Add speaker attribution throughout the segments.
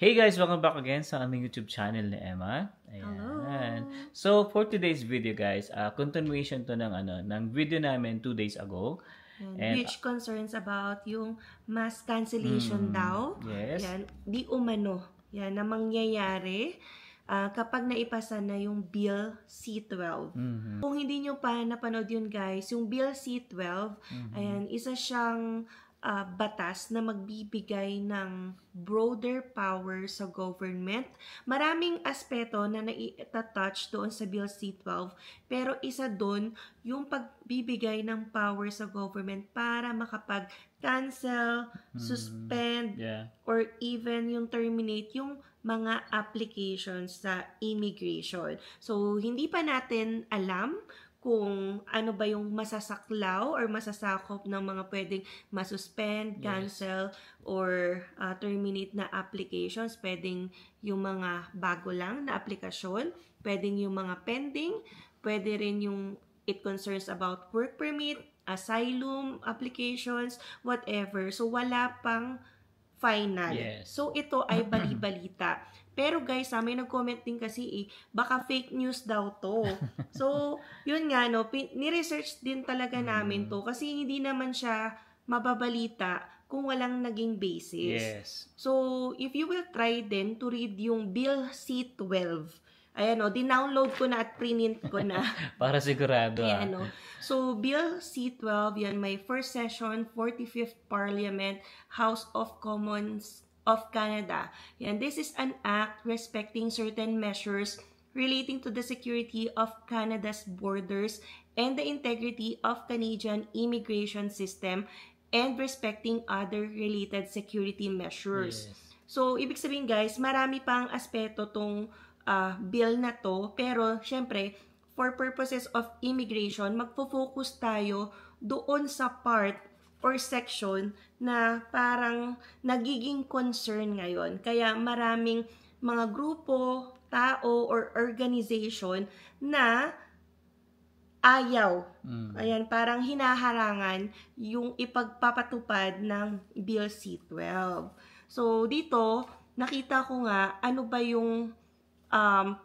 Speaker 1: Hey guys! Welcome back again sa aming YouTube channel ni Emma.
Speaker 2: Hello!
Speaker 1: Ayan. So, for today's video guys, continuation to ng video namin 2 days ago.
Speaker 2: And which concerns about yung mass cancellation daw.
Speaker 1: Yes.
Speaker 2: Yan, di umano. Yan, na mangyayari kapag naipasa na yung Bill C-12. Kung hindi nyo pa napanood yun guys, yung Bill C-12, ayan, isa siyang batas na magbibigay ng broader power sa government. Maraming aspeto na nai-touch doon sa Bill C-12, pero isa doon yung pagbibigay ng power sa government para makapag-cancel, suspend, or even yung terminate yung mga applications sa immigration. So, hindi pa natin alam kung ano ba yung masasaklaw or masasakop ng mga pwedeng masuspend, cancel, or terminate na applications. Pwedeng yung mga bago lang na aplikasyon, pwedeng yung mga pending, pwede rin yung it concerns about work permit, asylum applications, whatever. So, wala pang final. So, ito ay bali-balita. Pero guys, may nag-comment din kasi baka fake news daw to. So, yun nga, no, ni-research din talaga namin to kasi hindi naman siya mababalita kung walang naging basis. So, if you will try then to read yung Bill C-12, ayan o, dinownload ko na at print ko na.
Speaker 1: Para sigurado.
Speaker 2: Ayan o. So, Bill C-12, yan, may first session, 45th Parliament, House of Commons of Canada. Yan, this is an act respecting certain measures relating to the security of Canada's borders and the integrity of Canadian immigration system and respecting other related security measures. So, ibig sabihin guys, marami pang aspeto tong bill na to, pero syempre, for purposes of immigration, magfo-focus tayo doon sa part or section na parang nagiging concern ngayon. Kaya maraming mga grupo, tao, or organization na ayaw. Ayan, parang hinaharangan yung ipagpapatupad ng Bill C-12. So, dito, nakita ko nga ano ba yung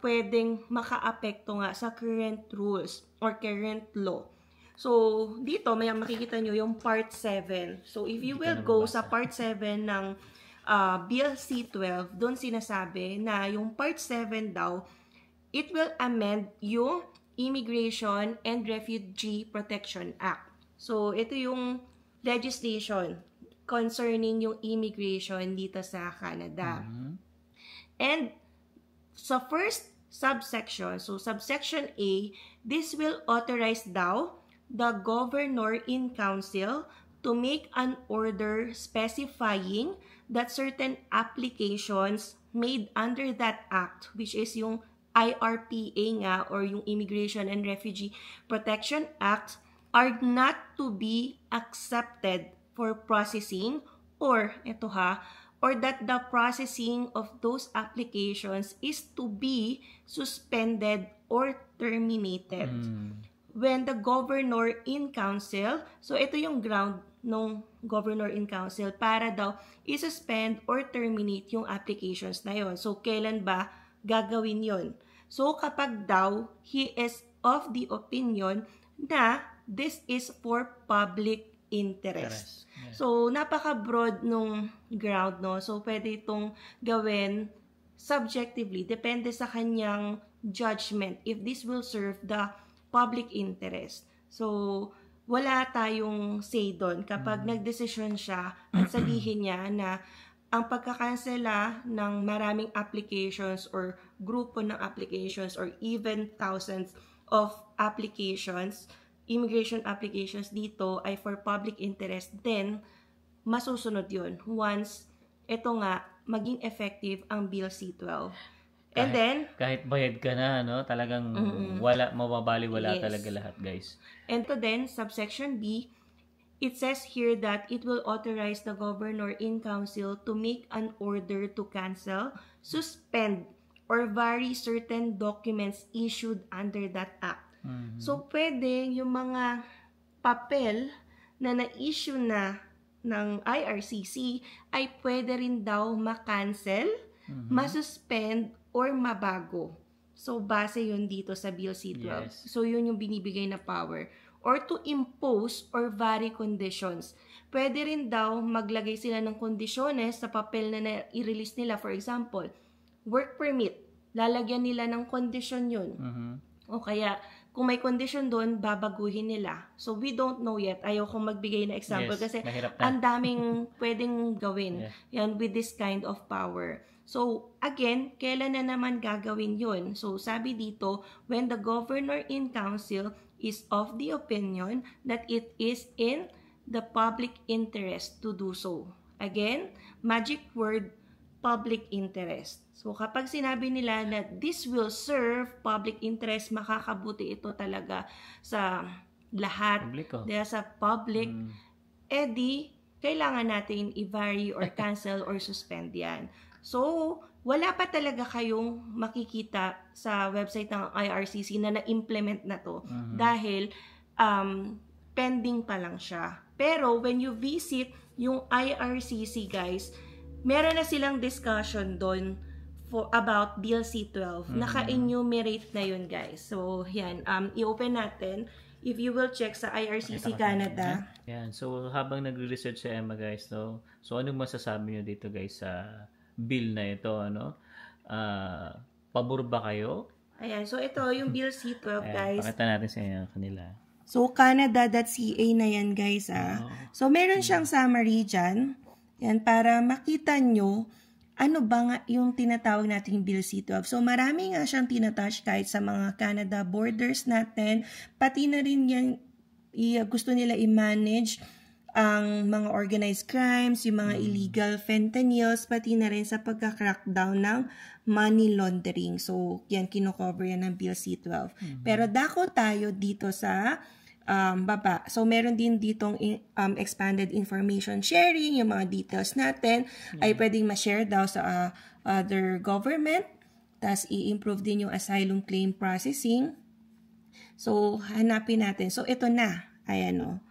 Speaker 2: pwedeng makaapekto nga sa current rules or current law. So, dito, may makikita nyo yung Part 7. So, if you will go sa Part 7 ng Bill C-12, doon sinasabi na yung Part 7 daw, it will amend yung Immigration and Refugee Protection Act. So, ito yung legislation concerning yung immigration dito sa Canada. And sa first subsection, so subsection A, this will authorize daw the Governor-in-Council to make an order specifying that certain applications made under that act, which is yung IRPA nga or yung Immigration and Refugee Protection Act, are not to be accepted for processing or, or that the processing of those applications is to be suspended or terminated. When the Governor-in-Council, so ito yung ground ng Governor-in-Council para daw i-suspend or terminate yung applications na yon. So, kailan ba gagawin yon? So, kapag daw he is of the opinion na this is for public interest. So, napaka-broad nung ground, no? So, pwede itong gawin subjectively, depende sa kanyang judgment if this will serve the public interest. So, wala tayong say doon kapag nagdesisyon siya at sabihin niya na ang pagkakansela ng maraming applications or grupo ng applications or even thousands of applications, immigration applications dito ay for public interest, then masusunod yun once ito nga maging effective ang Bill C-12. And then,
Speaker 1: kahit bayad ka na, no? Talagang mababaliwala talaga lahat, guys.
Speaker 2: And then, subsection B, it says here that it will authorize the Governor-in-Council to make an order to cancel, suspend, or vary certain documents issued under that act. So, pwede yung mga papel na na-issue na ng IRCC ay pwede rin daw ma-cancel masuspend, or mabago. So, base yun dito sa Bill C-12.
Speaker 1: Yes.
Speaker 2: So, yun yung binibigay na power. Or to impose or vary conditions. Pwede rin daw maglagay sila ng kondisyones sa papel na i-release nila. For example, work permit. Lalagyan nila ng kondisyon yun. O kaya, kung may condition doon, babaguhin nila. So, we don't know yet. Ayaw kong magbigay na example kasi ang daming pwedeng gawin yan with this kind of power. So, again, kailan na naman gagawin yun? So, sabi dito, when the governor in council is of the opinion that it is in the public interest to do so. Again, magic word, public interest. So, kapag sinabi nila na this will serve public interest, makakabuti ito talaga sa lahat, sa public, di, kailangan natin i-vary or cancel or suspend yan. So, wala pa talaga kayong makikita sa website ng IRCC na na-implement na to dahil pending pa lang siya. Pero, when you visit yung IRCC, guys, meron na silang discussion doon about Bill C-12. Naka-enumerate na yun, guys. So, yan. I-open natin. If you will check sa IRCC Canada.
Speaker 1: Yan. So, habang nagre-research sa Emma, guys, no? So, anong masasabi nyo dito, guys, sa bill na ito, ano? Pabor ba kayo?
Speaker 2: Ayan. So, ito yung Bill C-12, guys.
Speaker 1: Pakita natin sa inyo kanila.
Speaker 2: So, canada.ca na yan, guys. So, meron siyang summary dyan. Yan, para makita nyo ano ba nga yung tinatawag nating Bill C-12. So, marami nga siyang tinatouch kahit sa mga Canada borders natin. Pati na rin yan, gusto nila i-manage ang mga organized crimes, yung mga illegal fentanyls, pati na rin sa pagka-crackdown ng money laundering. So, yan, kino-cover yan ng Bill C-12. Pero dako tayo dito sa baba. So, meron din ditong expanded information sharing, yung mga details natin ay pwedeng ma-share daw sa other government. Tapos, i-improve din yung asylum claim processing. So, hanapin natin. So, ito na. Ayan o.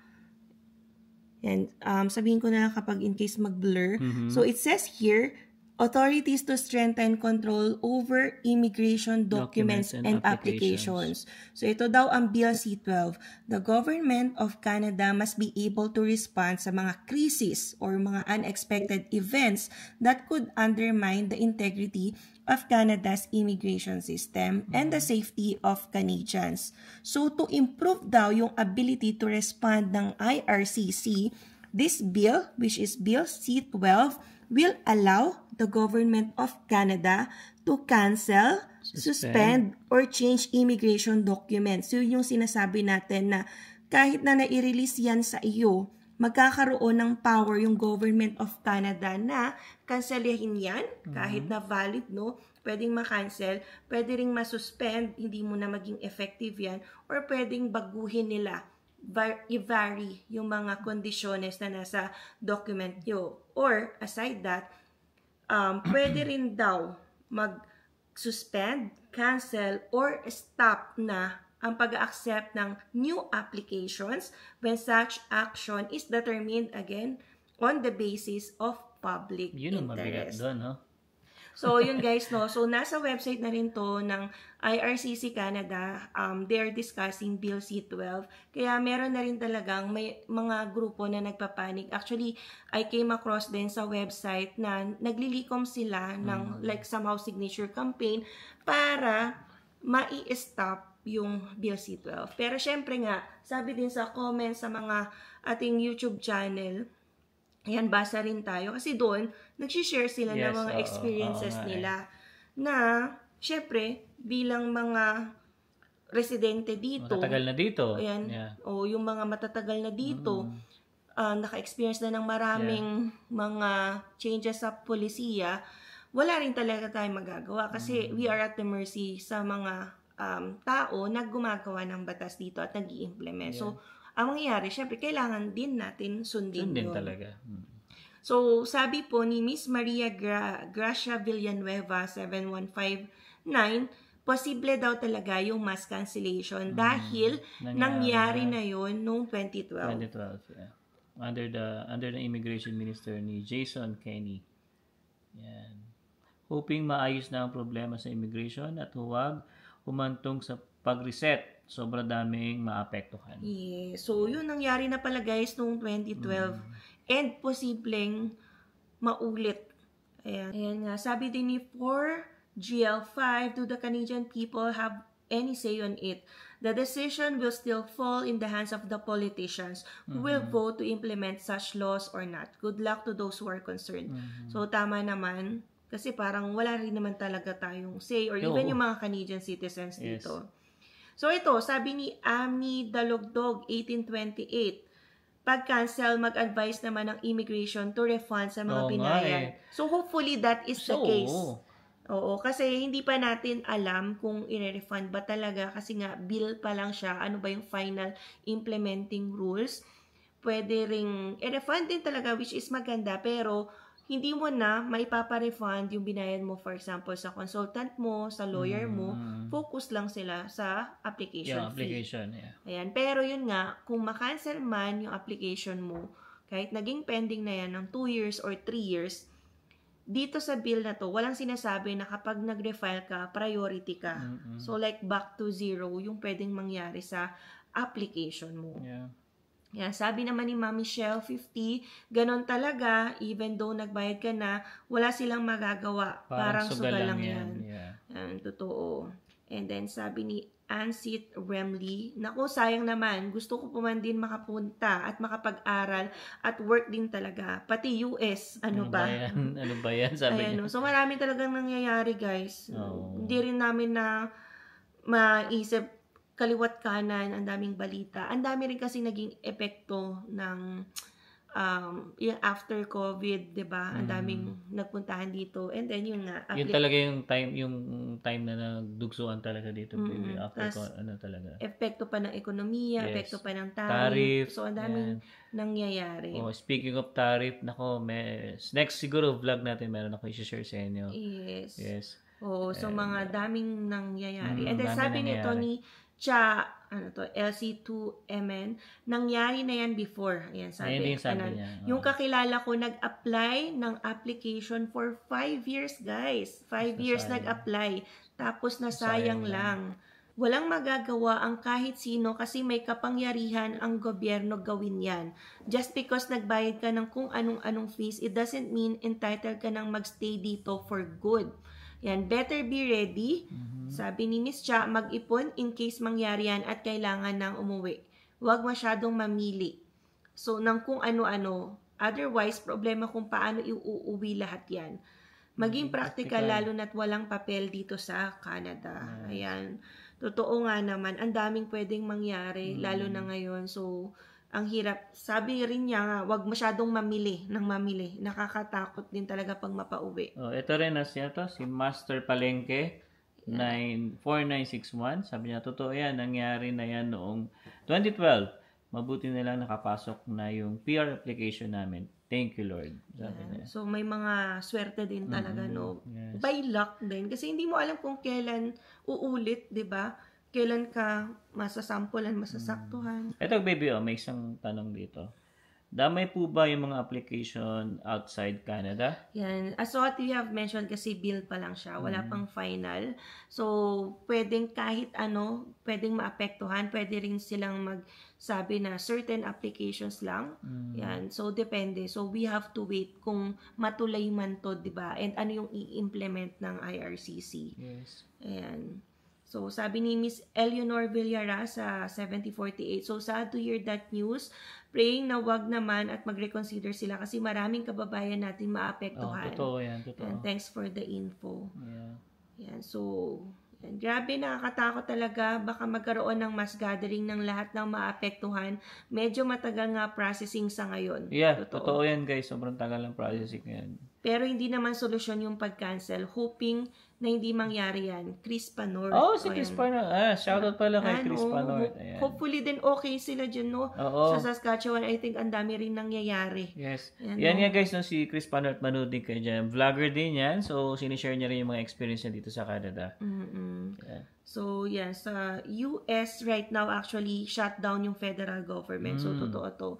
Speaker 2: Yan. Sabihin ko na kapag in case mag-blur. So, it says here, authorities to strengthen control over immigration documents and applications. So, ito daw ang Bill C-12. The government of Canada must be able to respond sa mga crisis or mga unexpected events that could undermine the integrity of Canada's immigration system and the safety of Canadians. So, to improve daw yung ability to respond ng IRCC, this bill, which is Bill C-12, will allow the government of Canada to cancel, suspend, or change immigration documents. So, yung sinasabi natin na kahit na nai-release yan sa iyo, magkakaroon ng power yung government of Canada na cancelahin yan, kahit na valid, no? Pwedeng ma-cancel, pwede ring ma-suspend, hindi mo na maging effective yan, or pwedeng baguhin nila, i-vary yung mga kondisyones na nasa document nyo. Or, aside that, pwede rin daw mag-suspend, cancel, or stop na ang pag-accept ng new applications when such action is determined, again, on the basis of public interest.
Speaker 1: Yun ang mabigat doon, no?
Speaker 2: So, yun guys, no? So, nasa website na rin to ng IRCC Canada. They're discussing Bill C-12. Kaya, meron na rin talagang may mga grupo na nagpapanik. Actually, I came across din sa website na naglilikom sila ng like somehow signature campaign para mai-stop yung Bill C-12. Pero, syempre nga, sabi din sa comments sa mga ating YouTube channel, ayan, basa rin tayo. Kasi doon, nagsishare sila ng mga experiences nila na, syempre, bilang mga residente dito.
Speaker 1: Matatagal na dito.
Speaker 2: Ayan, o yung mga matatagal na dito, naka-experience na ng maraming mga changes sa polisiya, wala rin talaga tayong magagawa. Kasi we are at the mercy sa mga tao na gumagawa ng batas dito at nag-i-implement. So, ang mangyayari, syempre, kailangan din natin sundin yun.
Speaker 1: Talaga.
Speaker 2: So, sabi po ni Miss Maria Gracia Villanueva, 7159, posible daw talaga yung mass cancellation dahil nangyari na yun noong 2012.
Speaker 1: 2012, yeah. Under the immigration minister ni Jason Kenney. Yan. hoping maayos na ang problema sa immigration at huwag humantong sa pag-reset. Sobrang daming maapektuhan.
Speaker 2: Yeah. So, yun nangyari na pala guys noong 2012. And posibleng maulit. Ayan. Ayan nga. Sabi din ni 4GL5, do the Canadian people have any say on it? The decision will still fall in the hands of the politicians who will vote to implement such laws or not. Good luck to those who are concerned. So, tama naman. Kasi parang wala rin naman talaga tayong say or even yung mga Canadian citizens dito. So, ito, sabi ni Ami Dalogdog, 1828, pag-cancel, mag-advise naman ng immigration to refund sa mga binayan. So, hopefully, that is the case. Oo, kasi hindi pa natin alam kung i-refund ba talaga kasi nga bill pa lang siya. Ano ba yung final implementing rules? Pwede ring i-refund din talaga, which is maganda, pero hindi mo na maipapa-refund yung binayan mo, for example, sa consultant mo, sa lawyer mo, focus lang sila sa application fee. Ayan. Pero yun nga, kung makancel man yung application mo, kahit naging pending na yan ng 2 years or 3 years, dito sa bill na to, walang sinasabi na kapag nag-refile ka, priority ka. So, like back to zero, yung pwedeng mangyari sa application mo. Yan, sabi naman ni Ma'am Michelle, 50, ganon talaga, even though nagbayad ka na, wala silang magagawa. Parang sugal lang yan. Yan, totoo. And then, sabi ni Ansit Remley, naku, sayang naman, gusto ko pa man din makapunta at makapag-aral at work din talaga. Pati US, ano ba?
Speaker 1: Ano ba yan? Sabi niya.
Speaker 2: So, marami talagang nangyayari, guys. Hindi rin namin na maisip kaliwat kanan, ang daming balita. Ang dami rin kasi naging epekto ng yung after COVID, 'di ba? Ang daming nagpuntahan dito. And then yun nga,
Speaker 1: yun talaga yung time na nagdugsuan talaga dito, baby. After ano talaga.
Speaker 2: Epekto pa ng ekonomiya, epekto pa ng tariff. So ang daming nangyayari.
Speaker 1: Speaking of tariff, nako, next siguro vlog natin meron ako i-share sa inyo.
Speaker 2: Yes. So mga daming nangyayari. And then sabi nito ni LC2MN, nangyari na yan before. Ayan, sabi niya. Yung kakilala ko, nag-apply ng application for 5 years, guys. 5 years nag-apply. Tapos nasayang lang. Walang magagawa ang kahit sino kasi may kapangyarihan ang gobyerno gawin yan. Just because nagbayad ka ng kung anong fees, it doesn't mean entitled ka nang magstay dito for good. Yan, better be ready. Sabi ni Miss Cha, mag-ipon in case mangyari yan at kailangan nang umuwi. Huwag masyadong mamili. So, ng kung ano-ano. Otherwise, problema kung paano iuuwi lahat yan. Maging practical, lalo na't walang papel dito sa Canada. Ayan. Totoo nga naman, ang daming pwedeng mangyari, lalo na ngayon. So, ang hirap. Sabi rin niya nga, wag masyadong mamili. Nakakatakot din talaga pag mapauwi.
Speaker 1: Ito rin si Master Palengke, 4961. Sabi niya, totoo yan. Nangyari na yan noong 2012. Mabuti na lang nakapasok na yung PR application namin. Thank you, Lord. Sabi niya.
Speaker 2: So, may mga swerte din talaga, no? By luck din. Kasi hindi mo alam kung kailan uulit, di ba? Kailan ka masasampulan, masasaktuhan.
Speaker 1: Ito, baby, may isang tanong dito. Damay po ba yung mga application outside Canada?
Speaker 2: Yan. As what you have mentioned, kasi bill pa lang siya. Wala pang final. So, pwedeng kahit pwedeng maapektuhan. Pwede rin silang magsabi na certain applications lang. Yan. So, depende. So, we have to wait kung matulay man to, diba? And ano yung i-implement ng IRCC.
Speaker 1: Yes.
Speaker 2: Ayan. So, sabi ni Miss Eleanor Villara sa 7048, so sad to hear that news. Praying na wag naman at mag-reconsider sila kasi maraming kababayan natin maapektuhan.
Speaker 1: Totoo yan, totoo.
Speaker 2: And thanks for the info.
Speaker 1: Yan.
Speaker 2: So, grabe, nakakatakot talaga. Baka magkaroon ng mass gathering ng lahat ng maapektuhan. Medyo matagal nga processing sa ngayon.
Speaker 1: Totoo yan, guys. Sobrang tagal ng processing yan.
Speaker 2: Pero hindi naman solusyon yung pag-cancel. Hoping na hindi mangyari yan. Chris Panort.
Speaker 1: Si Chris Panort. Shoutout pala kay Chris Panort.
Speaker 2: Hopefully din okay sila dyan, no? Sa Saskatchewan, I think ang dami rin nangyayari.
Speaker 1: Yes. Yan nga, guys, si Chris Panort, manood din kayo dyan. Vlogger din yan. So, sinishare niya rin yung mga experience niya dito sa Canada. So, sa US right now, actually, shut down yung federal government. So, totoo to.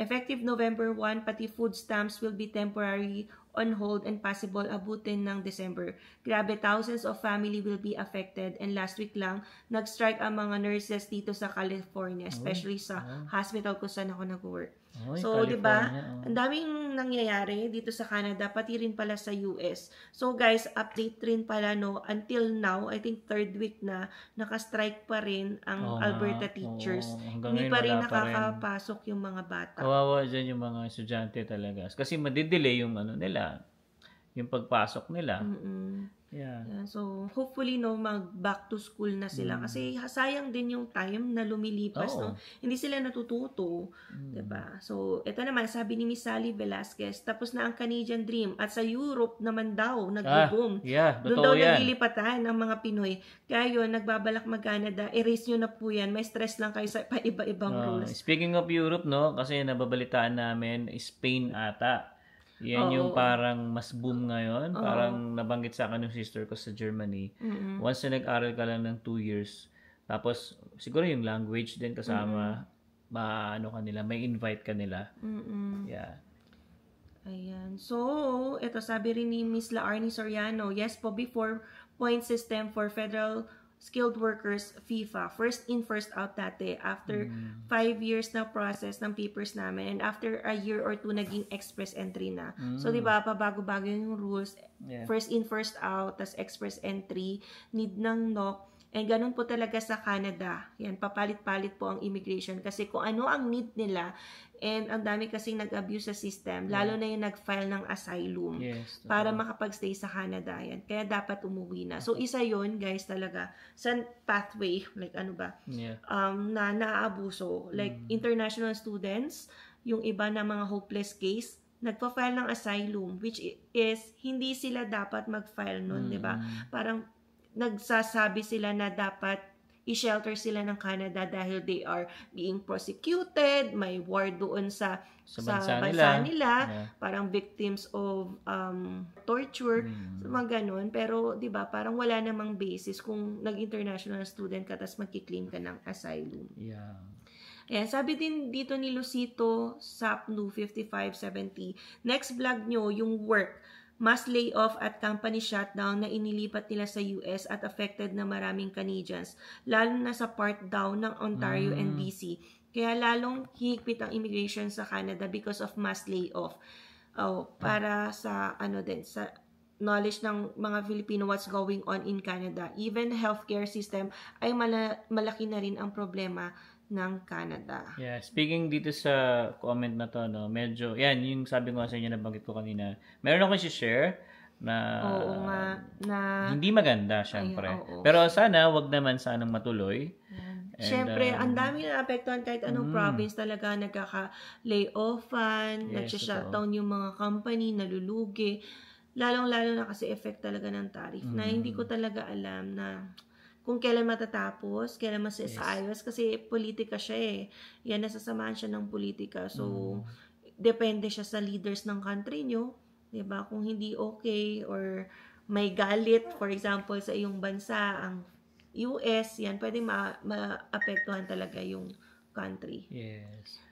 Speaker 2: Effective November 1, pati food stamps will be temporarily on hold and possible abutin ng December. Grabe, thousands of family will be affected, and last week lang, nag-strike ang mga nurses dito sa California, especially sa hospital kung saan ako nag-work. So, di ba? Ang daming nangyayari dito sa Canada, pati rin pala sa US. So, guys, update rin pala, no, until now, I think third week na, naka-strike pa rin ang Alberta teachers. Hindi pa rin nakakapasok yung mga bata.
Speaker 1: Kawawa dyan yung mga estudyante talaga. Kasi madidelay yung ano nila, yung pagpasok nila. Yeah.
Speaker 2: So, hopefully, no, mag-back to school na sila. Kasi sayang din yung time na lumilipas, no? Hindi sila natututo. Diba? So, ito naman, sabi ni Miss Sally Velasquez, tapos na ang Canadian Dream. At sa Europe naman daw, nag-boom. Doon daw naglilipatan ang mga Pinoy. Kaya yun, nagbabalak mag-Canada. Erase nyo na po yan. May stress lang kayo sa iba-ibang rules.
Speaker 1: Speaking of Europe, no? Kasi nababalitaan namin, Spain ata. Yan yung parang mas boom ngayon. Parang nabanggit sa akin ng sister ko sa Germany. Once na nag-aral ka lang ng 2 years, tapos siguro yung language din kasama, maano kanila, may invite ka nila. Yeah.
Speaker 2: Ayan. So, ito sabi rin ni Miss Laarni Soriano, yes po, before point system for federal skilled workers, FIFA. First in, first out dati. After 5 years na process ng papers namin, and after a year or 2, naging express entry na. So, di ba, pabago-bago yung rules. First in, first out, tas express entry, need ng NOC. And ganun po talaga sa Canada. Yan, papalit-palit po ang immigration. Kasi kung ano ang need nila, and ang dami kasing nag-abuse sa system, lalo na yung nag-file ng asylum para makapag-stay sa Canada. Yan. Kaya dapat umuwi na. So, isa yon guys, talaga. Sa pathway, like ano ba, na naaabuso. Like, international students, yung iba na mga hopeless case, nagpa-file ng asylum, which is, hindi sila dapat mag-file nun, di ba? Parang, nagsasabi sila na dapat i-shelter sila ng Canada dahil they are being prosecuted, may war doon sa bansa nila. Parang victims of torture, mga ganun. Pero, di ba, parang wala namang basis kung nag-international student ka tapos magkiklaim ka ng asylum. Ayan, sabi din dito ni Lucito Sapnu 5570, next vlog nyo, yung work, mass layoff at company shutdown na inilipat nila sa US at affected na maraming Canadians, lalo na sa part daw ng Ontario and BC. Kaya lalong hihigpit ang immigration sa Canada because of mass layoff. Para sa sa knowledge ng mga Filipino what's going on in Canada. Even healthcare system ay malaki na rin ang problema ng Canada.
Speaker 1: Yeah, speaking dito sa comment na to, no, medyo, yan, yung sabi ko sa inyo, nabanggit ko kanina, meron ako i-share na, na hindi maganda, syempre. Pero sana, wag naman sanang matuloy.
Speaker 2: Syempre, ang dami na apektuhan kahit anong province talaga, nagkaka-layoffan, nagsha-shutdown yung mga company, nalulugi. Lalong-lalo na kasi effect talaga ng tariff na hindi ko talaga alam na kung kailan matatapos, kailan masayos, kasi politika siya Yan, nasasamahan siya ng politika. So, depende siya sa leaders ng country nyo. Diba? Kung hindi okay or may galit, for example, sa iyong bansa, ang US, yan, pwede maapektuhan talaga yung country.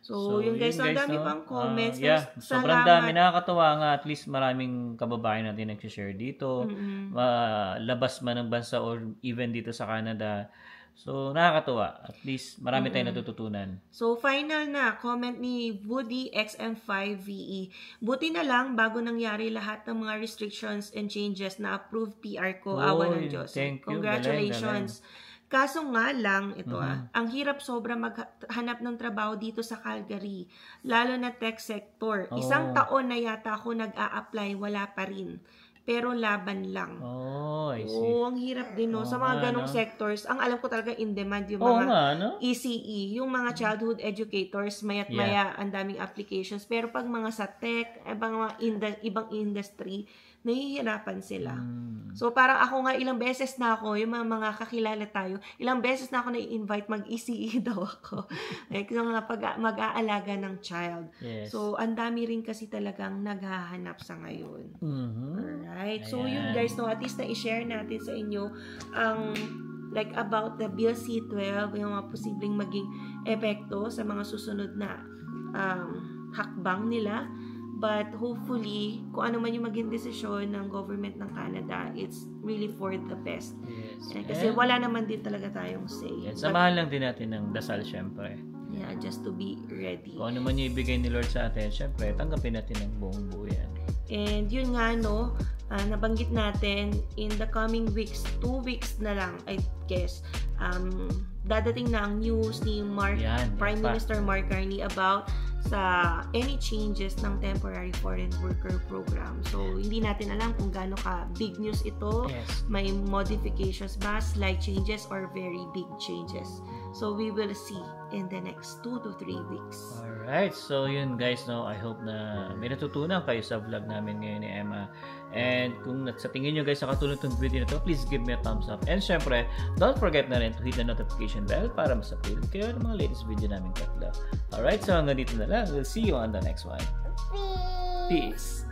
Speaker 2: So yun guys, ang dami pang comments.
Speaker 1: Sobrang dami. Nakakatuwa nga, at least maraming kababayan natin nag-share dito. Labas man ng bansa or even dito sa Canada. So, nakakatuwa. At least, marami tayong natututunan.
Speaker 2: So, final na, comment ni Woody XM5VE. Buti na lang, bago nangyari lahat ng mga restrictions and changes na approved PR ko, awa ng Diyos. Congratulations. Kaso nga lang, ito ang hirap sobra maghanap ng trabaho dito sa Calgary. Lalo na tech sector. Isang taon na yata ako nag-a-apply, wala pa rin. Pero laban lang.
Speaker 1: I see.
Speaker 2: Ang hirap din, no? Sa mga ganong sectors, ang alam ko talaga in demand yung mga ECE, yung mga childhood educators, maya't maya, ang daming applications. Pero pag mga sa tech, ibang industry, nahihirapan sila. So, parang ako nga, ilang beses na ako, yung mga kakilala tayo, ilang beses na ako na-invite mag-ECE daw ako. Like, yung mag-aalaga ng child. So, ang dami rin kasi talagang naghahanap sa ngayon. Alright. So, yun guys, no, at least na-i-share natin sa inyo ang like about the Bill C-12, yung mga posibleng maging epekto sa mga susunod na hakbang nila. But hopefully, kung ano man yung maging desisyon ng government ng Canada, it's really for the best.
Speaker 1: Yes.
Speaker 2: Kasi wala naman din talaga tayong say.
Speaker 1: Samahan lang din natin ng dasal, syempre.
Speaker 2: Yeah, just to be ready.
Speaker 1: Kung ano man yung ibigay ni Lord sa atin, syempre, tanggapin natin ng buong buo yan.
Speaker 2: And yun nga, no, nabanggit natin, in the coming weeks, 2 weeks na lang, I guess, dadating na ang news ni Prime Minister Mark Carney about sa any changes ng temporary foreign worker program. So, hindi natin alam kung gaano ka big news ito.
Speaker 1: Yes.
Speaker 2: May modifications ba, slight changes, or very big changes. So, we will see in the next 2 to 3 weeks.
Speaker 1: Alright, so yun guys, no, I hope na may natutunan kayo sa vlog namin ngayon ni Emma. And kung sa tingin nyo guys nakatulong itong video na to, please give me a thumbs up. And syempre, don't forget na rin to hit the notification bell para mas-update kayo ng mga latest video namin tatlo. Alright, so hanggang dito na lang. We'll see you on the next one. Peace!